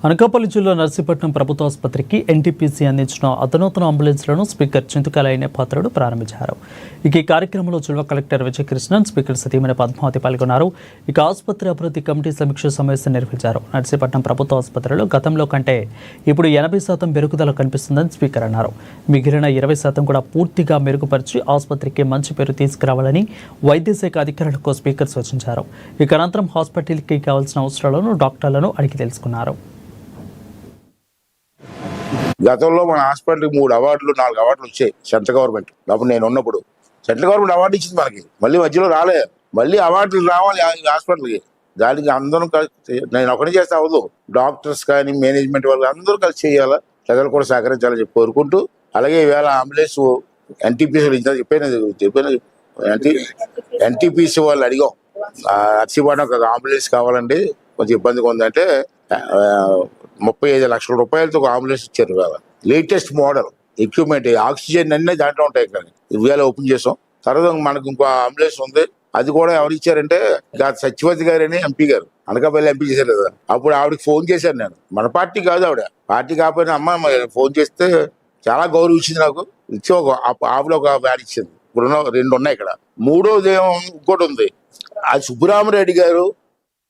అనకాపల్లి జిల్లా నర్సీపట్నం ప్రభుత్వ ఆసుపత్రికి ఎన్టీపీసీ అందించిన అధునాతన అంబులెన్స్లను స్పీకర్ చింతకాలయ్య పాత్రుడు ప్రారంభించారు. ఈ కార్యక్రమంలో జిల్లా కలెక్టర్ విజయకృష్ణన్, స్పీకర్ సతీమణి పద్మావతి పాల్గొన్నారు. ఇక ఆసుపత్రి అభివృద్ధి కమిటీ సమీక్ష సమావేశం నిర్వహించారు. నర్సీపట్నం ప్రభుత్వ ఆసుపత్రిలో గతంలో కంటే ఇప్పుడు 80% మెరుగుదల కనిపిస్తుందని స్పీకర్ అన్నారు. మిగిలిన 20% కూడా పూర్తిగా మెరుగుపరిచి ఆసుపత్రికి మంచి పేరు తీసుకురావాలని వైద్య శాఖ అధికారులకు స్పీకర్ సూచించారు. ఇక అనంతరం హాస్పిటల్కి కావాల్సిన అవసరాలను డాక్టర్లను అడిగి తెలుసుకున్నారు. గతంలో మన హాస్పిటల్కి 3 అవార్డులు 4 అవార్డులు వచ్చాయి సెంట్రల్ గవర్నమెంట్. అప్పుడు నేను ఉన్నప్పుడు సెంట్రల్ గవర్నమెంట్ అవార్డు ఇచ్చింది మనకి. మళ్ళీ మధ్యలో రాలే, మళ్ళీ అవార్డులు రావాలి హాస్పిటల్కి. దానికి అందరం నేను ఒకటే చేస్తే అవ్వదు, డాక్టర్స్ కానీ మేనేజ్మెంట్ వాళ్ళు అందరూ కలిసి చేయాలా, ప్రజలు కూడా సహకరించాలని చెప్పి కోరుకుంటూ, అలాగే ఈవేళ అంబులెన్స్ ఎన్టీపీసీ చెప్పాను ఎన్టీపీసీ వాళ్ళు అడిగాం, నర్సీపట్నం ఒక అంబులెన్స్ కావాలండి, కొంచెం ఇబ్బందిగా ఉందంటే 35 లక్షల రూపాయలతో ఒక అంబులెన్స్ ఇచ్చారు. ఇవాళ లేటెస్ట్ మోడల్ ఎక్విప్మెంట్, ఆక్సిజన్ అన్నీ దాంట్లో ఉంటాయి. కానీ ఇవాళ ఓపెన్ చేసాం. తర్వాత మనకు ఇంకో అంబులెన్స్ ఉంది, అది కూడా ఎవరు ఇచ్చారంటే సత్యవతి గారు అని ఎంపీ గారు, అనకాపల్లి ఎంపీ చేశారు కదా. అప్పుడు ఆవిడకి ఫోన్ చేశాను నేను. మన పార్టీ కాదు ఆవిడ, పార్టీ కాకపోయినా అమ్మ ఫోన్ చేస్తే చాలా గౌరవం ఇచ్చింది నాకు. ఇచ్చి ఆవిడ ఒక వ్యాన్ ఇచ్చింది. ఇప్పుడు 2 ఉన్నాయి ఇక్కడ. 3వది ఇంకోటి ఉంది, అది సుబ్బరామరెడ్డి గారు